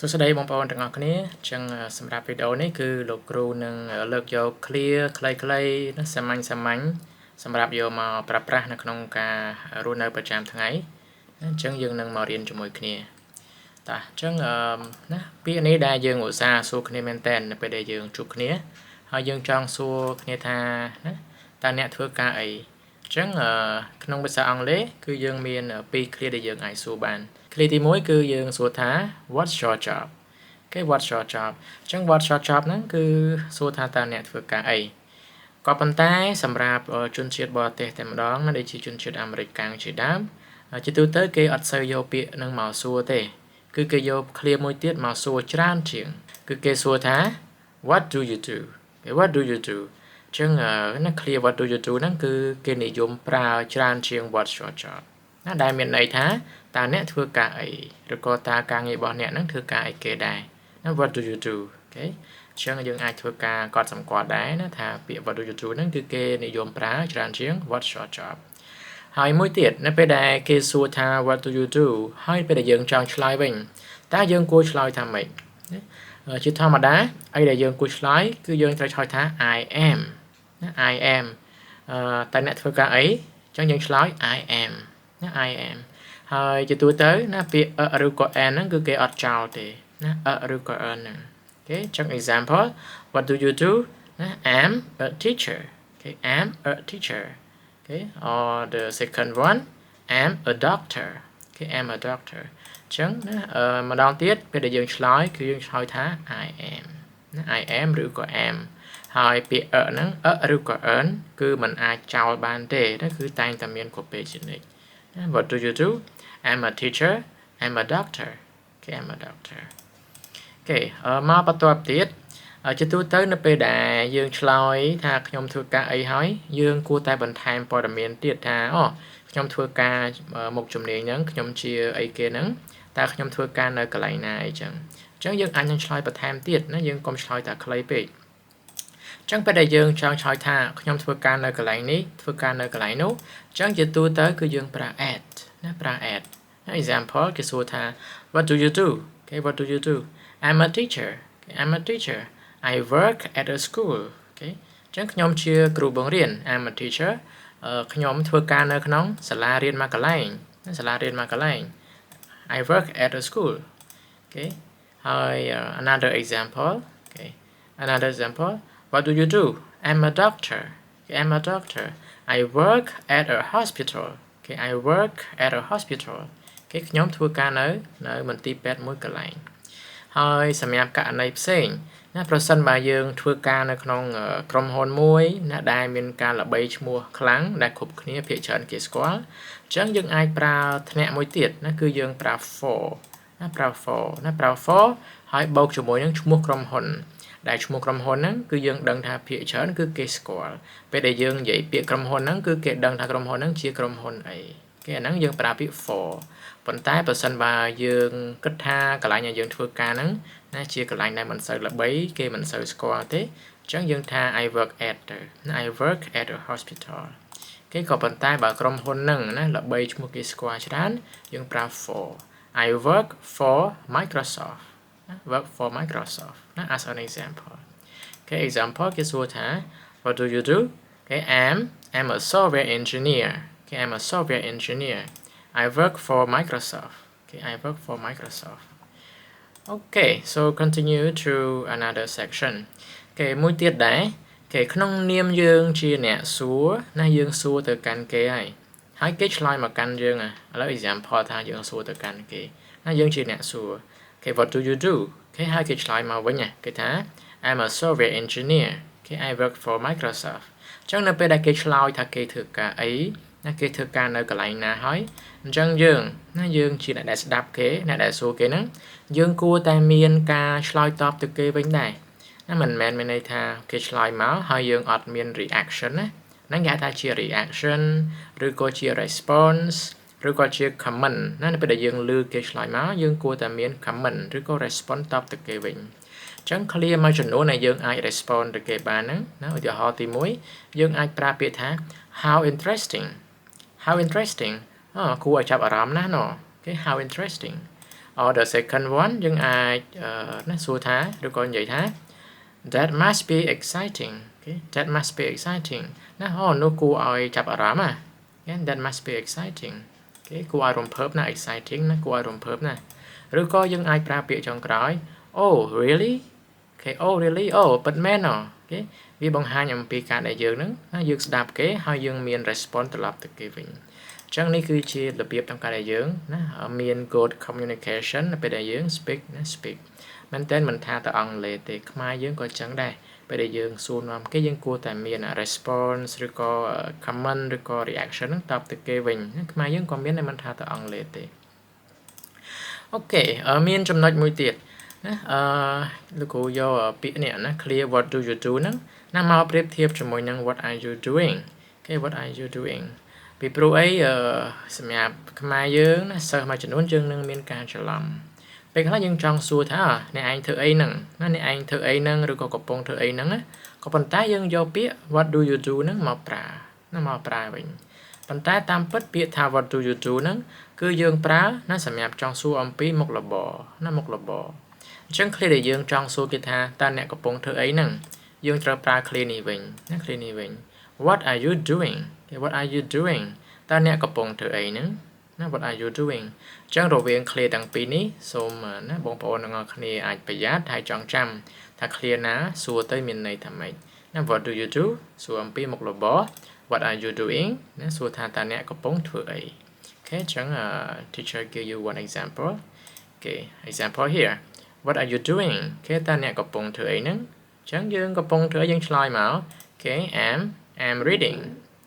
សួស្តីបងប្អូនទាំងអស់គ្នាចឹងសម្រាប់វីដេអូនេះគឺលោកគ្រូនឹងលើកយក clear ខ្លីៗណាសាមញ្ញសម្រាប់យកមកប្រើប្រាស់នៅក្នុងការរស់នៅប្រចាំថ្ងៃអញ្ចឹងយើងនឹងមករៀនជាមួយគ្នាតាអញ្ចឹងណាពាក្យនេះដែលយើងឧស្សាហ៍សួរគ្នាមែនតើនៅពេលដែលយើងជួបគ្នាហើយយើងចង់សួរគ្នាថាណាតើអ្នកធ្វើការអីអញ្ចឹងក្នុងភាសាអង់គ្លេសគឺយើងមាន2 clear ដែលយើងអាចសួរបានclear ទី1គឺយើងសួរថា what's your job គេ what's your job អញ្ចឹង what's your job ហ្នឹងគឺសួរថាតើអ្នកធ្វើការអីក៏ប៉ុន្តែសម្រាប់ជនជាតិបរទេសតែម្ដងណាដូចជាជនជាតិអាមេរិកកាំងជាដើមជាទូទៅគេអត់សូវយកពាក្យហ្នឹងមកសួរទេគឺគេយក clear មួយទៀតមកសួរច្រើនជាងគឺគេសួរថា what do you do គេ what do you do អញ្ចឹងណា clear what do you do ហ្នឹងគឺគេនិយមប្រើច្រើនជាង what's your job ណាដែលមានន័យថាតើអ្នកធ្វើការអីឬក៏តើការងាររបស់អ្នកហ្នឹងធ្វើការអីគេដែរណា what do you do អូខេអញ្ចឹងយើងអាចធ្វើការកត់សម្គាល់ដែរណាថាពាក្យ what do you do ហ្នឹងគឺគេនិយមប្រើច្រើនជាង what's your job ហើយមួយទៀតនៅពេលដែលគេសួរថា what do you do ហើយពេលដែលយើងចង់ឆ្លើយវិញតើយើងគួរឆ្លើយថាម៉េចជាធម្មតាអីដែលយើងគួរឆ្លើយគឺយើងត្រូវឆ្លើយថា I am ណា I am តើអ្នកធ្វើការអីអញ្ចឹងយើងឆ្លើយ I am ណា I am ហើយជាទូទៅណាពាក្យឬក៏ an ហ្នឹងគឺគេអត់ចោលទេណាឬក៏ an ហ្នឹងអូខេចឹង example what do you do ណា I'm a teacher okay I'm a teacher okay or the second one I'm a doctor okay I'm a doctor ចឹងណាម្ដងទៀតពេលដែលយើងឆ្លើយគឺយើងឆ្លើយថា I am ណា I am ឬក៏ am ហើយពាក្យហ្នឹងឬក៏ an គឺมันអាចចោលបានទេណាគឺតែងតែមានគ្រប់ពេលជានិច្ច What do you do I'm a teacher I'm a doctor okay I'm a doctor អូខេមកបន្តទៀតជាទូទៅនៅពេលដែលយើងឆ្លើយថាខ្ញុំធ្វើការអីហើយយើងគួរតែបន្ថែមព័ត៌មានទៀតថាអូខ្ញុំធ្វើការមុខជំនាញហ្នឹងខ្ញុំជាអីគេហ្នឹងតើខ្ញុំធ្វើការនៅកន្លែងណាអីចឹងអញ្ចឹងយើងអាចនឹងឆ្លើយបន្ថែមទៀតណាយើងកុំឆ្លើយតែខ្លីពេកអញ្ចឹងពេលដែលយើងចង់ឆ្លើយថាខ្ញុំធ្វើការនៅកន្លែងនេះធ្វើការនៅកន្លែងនោះអញ្ចឹងជាទូទៅគឺយើងប្រើ at ណាប្រើ at example គេសួរថា what do you do okay what do you do I'm a teacher okay I'm a teacher I work at a school okay អញ្ចឹងខ្ញុំជាគ្រូបង្រៀន I'm a teacher ខ្ញុំធ្វើការនៅក្នុងសាលារៀនមួយកន្លែងសាលារៀនមួយកន្លែង I work at a school okay ហើយ another example okay another example what do you do I'm a doctor okay I'm a doctor I work at a hospital okay I work at a hospital គេខ្ញុំធ្វើការនៅមន្ទីរពេទ្យមួយកន្លែងហើយសម្រាប់ករណីផ្សេងណាប្រសិនបើយើងធ្វើការនៅក្នុងក្រុមហ៊ុនមួយណាដែលមានការល្បីឈ្មោះខ្លាំងដែលគ្រប់គ្នាភាគច្រើនគេស្គាល់អញ្ចឹងយើងអាចប្រើធ្នាក់មួយទៀតណាគឺយើងប្រើ for ណាប្រើ for ណាប្រើ for ហើយបូកជាមួយនឹងឈ្មោះក្រុមហ៊ុនដែលឈ្មោះក្រុមហ៊ុនហ្នឹងគឺយើងដឹងថាភាគច្រើនគឺគេស្គាល់ពេលដែលយើងនិយាយពាក្យក្រុមហ៊ុនហ្នឹងគឺគេដឹងថាក្រុមហ៊ុនហ្នឹងជាក្រុមហ៊ុនអីគេអាហ្នឹងយើងប្រើពាក្យ for ប៉ុន្តែប្រសិនបើយើងគិតថាកន្លែងដែលយើងធ្វើការហ្នឹងណាជាកន្លែងដែលមិនសូវល្បីគេមិនសូវស្គាល់ទេអញ្ចឹងយើងថា I work at I work at a hospital គេក៏ប៉ុន្តែបើក្រុមហ៊ុនហ្នឹងណាល្បីឈ្មោះគេស្គាល់ច្រើនយើងប្រើ for I work for Microsoft work for Microsoft ណា as an example គេ example គេសួរថា what do you do គេ I'm a software engineer គេ I'm a software engineer I work for Microsoft okay I work for Microsoft okay so continue to another section គេមួយទៀតដែរគេក្នុងនាមយើងជាអ្នកសួរណាយើងសួរទៅកាន់គេហើយគេឆ្លើយមកកាន់យើងឥឡូវ example ថាយើងសួរទៅកាន់គេណាយើងជាអ្នកសួរគេ what do you do គេហើយគេឆ្លើយមកវិញគេថា I'm a software engineer គេ I work for Microsoft អញ្ចឹងនៅពេលដែលគេឆ្លើយថាគេធ្វើការអីណាគេធ្វើការនៅកន្លែងណាហើយអញ្ចឹងយើងណាយើងជាអ្នកដែលស្ដាប់គេអ្នកដែលសួរគេហ្នឹងយើងគួរតែមានការឆ្លើយតបទៅគេវិញដែរណាមិនមែនមានន័យថាគេឆ្លើយមកហើយយើងអត់មាន reaction ណាហ្នឹងគេហៅថាជា reaction ឬក៏ជា response ឬក៏ជា comment ណានៅពេលដែលយើងឮគេឆ្លើយមកយើងគួរតែមាន comment ឬក៏ response តបទៅគេវិញអញ្ចឹង clear មួយចំនួនដែលយើងអាច respond ទៅគេបានហ្នឹងណាឧទាហរណ៍ទី1យើងអាចប្រើពាក្យថា how interesting គួរឲ្យចាប់អារម្មណ៍ណាស់ណ៎គេ how interesting or the second one nhưng ai nó xua thá rồi còn vậy thá that must be exciting okay that must be exciting nó nó cô ai chập ở đó mà okay? That must be exciting okay cô ai rồng phớp na exciting nó cô ai rồng phớp nè rồi có nhưng ai pra bịa trong cái oh really okay oh really oh but man okay វាបង្ហាញអំពីការដែលយើងហ្នឹងយើងស្ដាប់គេហើយយើងមាន response ត្រឡប់ទៅគេវិញអញ្ចឹងនេះគឺជារបៀបក្នុងការដែលយើងណាមាន good communication នៅពេលដែលយើង speak ណា speak មែនតើមិនថាទៅអង់គ្លេសទេខ្មែរយើងក៏អញ្ចឹងដែរពេលដែលយើងសួរនាំគេយើងគួរតែមាន response ឬក៏ comment ឬក៏ reaction ហ្នឹងតបទៅគេវិញខ្មែរយើងក៏មានតែមិនថាទៅអង់គ្លេសទេអូខេមានចំណុចមួយទៀតណាលោកគ្រូយកពាក្យនេះណា clear what do you do ហ្នឹងណាមកប្រៀបធៀបជាមួយនឹង what are you doing អូខេ what are you doing ពីព្រោះអីសម្រាប់ខ្មែរយើងណាសិស្សមួយចំនួនយើងនឹងមានការច្រឡំពេលខ្លះយើងចង់សួរថាអ្នកឯងធ្វើអីហ្នឹងណាអ្នកឯងធ្វើអីហ្នឹងឬក៏កំពុងធ្វើអីហ្នឹងណាក៏ប៉ុន្តែយើងយកពាក្យ what do you do ហ្នឹងមកប្រើណាមកប្រើវិញប៉ុន្តែតាមពិតពាក្យថា what do you do ហ្នឹងគឺយើងប្រើណាសម្រាប់ចង់សួរអំពីមុខរបរណាមុខរបរអញ្ចឹង clear ដែលយើងចង់សួរគេថាតើអ្នកកំពុងធ្វើអីហ្នឹងយើងត្រូវប្រើ clear នេះវិញណា clear នេះវិញ what are you doing okay what are you doing តើអ្នកកំពុងធ្វើអីហ្នឹងណា what are you doing អញ្ចឹងរវាង clear ទាំងពីរនេះសូមណាបងប្អូនទាំងអស់គ្នាអាចប្រយ័ត្នហើយចងចាំថា clear ណាសួរទៅមានន័យថាម៉េចណា what do you do សួរអំពីមុខរបរ what are you doing ណាសួរថាតើអ្នកកំពុងធ្វើអី okay អញ្ចឹងteacher give you one example okay example here what are you doing គេតើអ្នកកំពុងធ្វើអីហ្នឹងអញ្ចឹងយើងកំពុងធ្វើយើងឆ្លើយមក okay I'm reading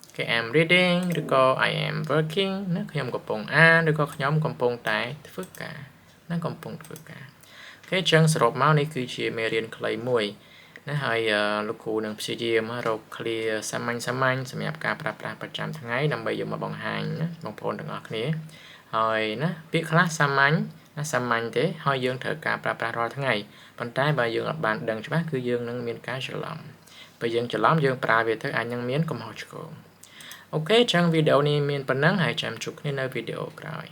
okay I'm reading ឬក៏ I am working ណាខ្ញុំកំពុងអានឬក៏ខ្ញុំកំពុងតែធ្វើការណាកំពុងធ្វើការអូខេអញ្ចឹងសរុបមកនេះគឺជាមេរៀនខ្លីមួយណាហើយលោកគ្រូនឹងព្យាយាមរក clear សាមញ្ញសម្រាប់ការប្រើប្រាស់ប្រចាំថ្ងៃដើម្បីយកមកបង្ហាញណាបងប្អូនទាំងអស់គ្នាហើយណាពាក្យខ្លះសាមញ្ញណាសាមញ្ញទេហើយយើងត្រូវការប្រើប្រាស់រាល់ថ្ងៃប៉ុន្តែបើយើងអត់បានដឹងច្បាស់គឺយើងនឹងមានការច្រឡំបើយើងច្រឡំយើងប្រើវាទៅអាចនឹងមានកំហុសឆ្គងអូខេអញ្ចឹងវីដេអូនេះមានប៉ុណ្ណឹងហើយចាំជួបគ្នានៅវីដេអូក្រោយ